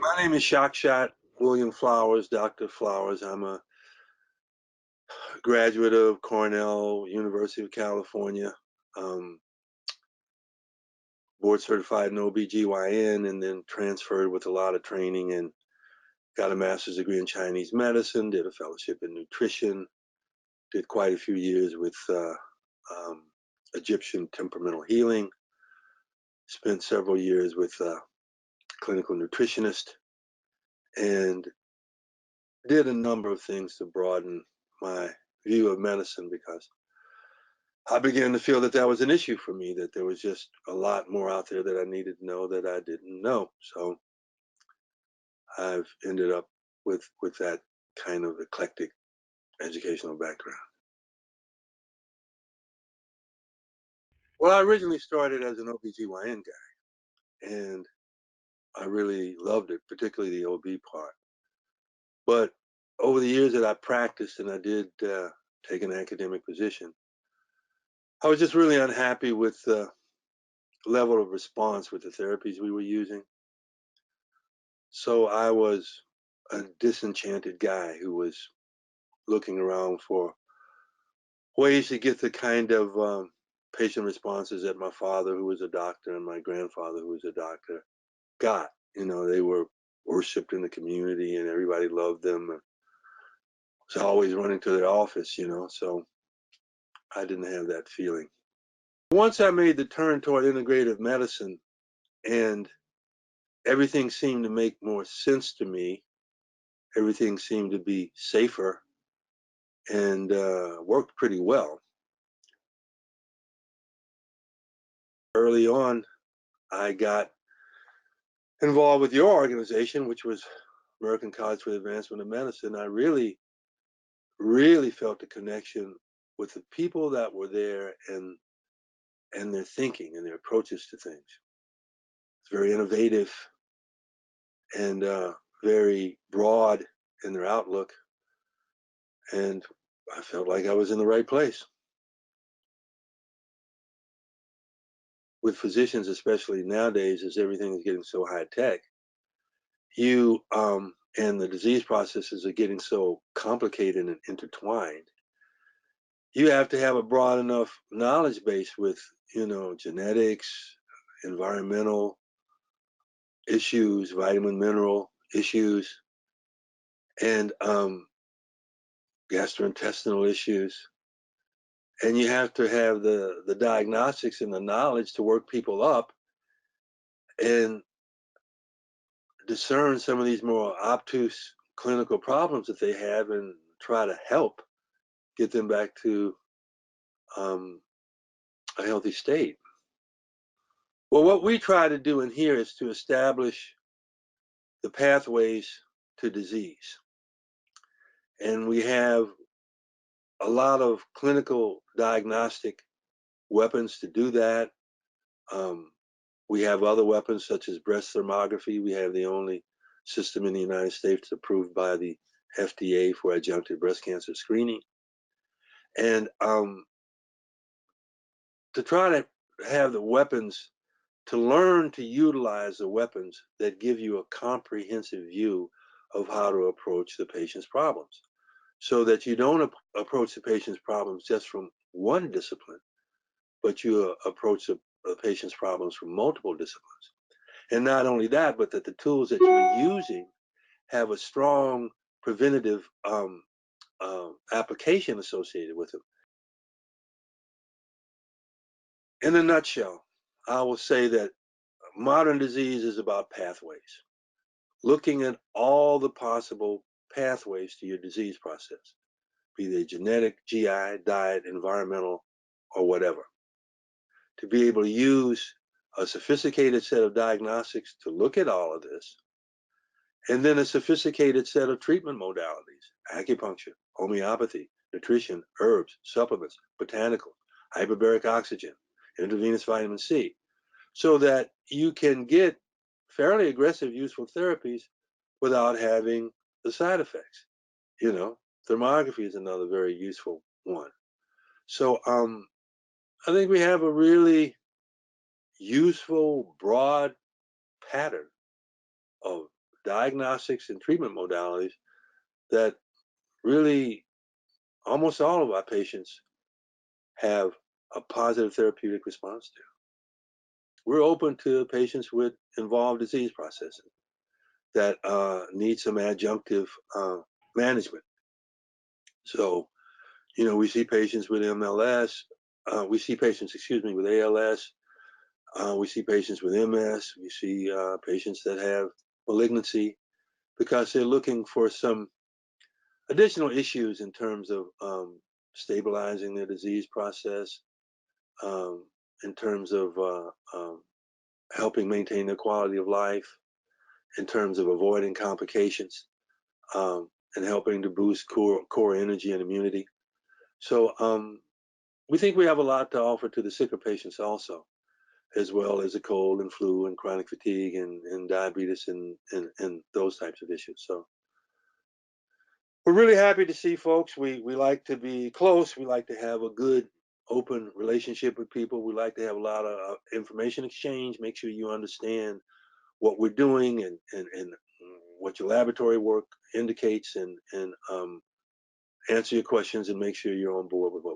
My name is Sakhshat Flowers, Dr. Flowers. I'm a graduate of Cornell, University of California, um, board certified in OBGYN, and then transferred with a lot of training and got a master's degree in Chinese medicine, did a fellowship in nutrition, did quite a few years with um, Egyptian temperamental healing, spent several years with a clinical nutritionist, and did a number of things to broaden my view of medicine because I began to feel that that was an issue for me, that there was just a lot more out there that I needed to know that I didn't know. So I've ended up with that kind of eclectic educational background. Well, I originally started as an OBGYN guy, and I really loved it, particularly the OB part. But over the years that I practiced and I did take an academic position, I was just really unhappy with the level of response with the therapies we were using. So I was a disenchanted guy who was looking around for ways to get the kind of patient responses that my father, who was a doctor, and my grandfather, who was a doctor, got. You know, they were worshipped in the community and everybody loved them. And was always running to their office, so I didn't have that feeling. Once I made the turn toward integrative medicine and everything seemed to make more sense to me, everything seemed to be safer and worked pretty well. Early on, I got involved with your organization, which was American College for the Advancement of Medicine. I really, really felt the connection with the people that were there and their thinking and their approaches to things. It's very innovative and very broad in their outlook, and I felt like I was in the right place. With physicians, especially nowadays, as everything is getting so high tech, you and the disease processes are getting so complicated and intertwined. You have to have a broad enough knowledge base with, genetics, environmental issues, vitamin mineral issues, and gastrointestinal issues. And you have to have the diagnostics and the knowledge to work people up and discern some of these more obtuse clinical problems that they have and try to help get them back to a healthy state. Well, what we try to do in here is to establish the pathways to disease. And we have a lot of clinical diagnostic weapons to do that. We have other weapons such as breast thermography. We have the only system in the United States approved by the FDA for adjunctive breast cancer screening. And to try to have the weapons, to learn to utilize the weapons that give you a comprehensive view of how to approach the patient's problems, so that you don't approach the patient's problems just from one discipline, but you approach the patient's problems from multiple disciplines. And not only that, but that the tools that you're using have a strong preventative application associated with them. In a nutshell, I will say that modern disease is about pathways, looking at all the possible pathways to your disease process, be they genetic, GI, diet, environmental, or whatever. To be able to use a sophisticated set of diagnostics to look at all of this, and then a sophisticated set of treatment modalities, acupuncture, homeopathy, nutrition, herbs, supplements, botanicals, hyperbaric oxygen, intravenous vitamin C, so that you can get fairly aggressive, useful therapies without having the side effects. Thermography is another very useful one. So I think we have a really useful, broad pattern of diagnostics and treatment modalities that really almost all of our patients have a positive therapeutic response to. We're open to patients with involved disease processes that need some adjunctive management. So, we see patients with MLS, we see patients, with ALS, we see patients with MS, we see patients that have malignancy because they're looking for some additional issues in terms of stabilizing their disease process, in terms of helping maintain their quality of life, in terms of avoiding complications, and helping to boost core energy and immunity. So we think we have a lot to offer to the sicker patients also, as well as the cold and flu and chronic fatigue and diabetes and those types of issues. So we're really happy to see folks. We like to be close. We like to have a good, open relationship with people. We like to have a lot of information exchange, make sure you understand what we're doing and what your laboratory work indicates and answer your questions and make sure you're on board with what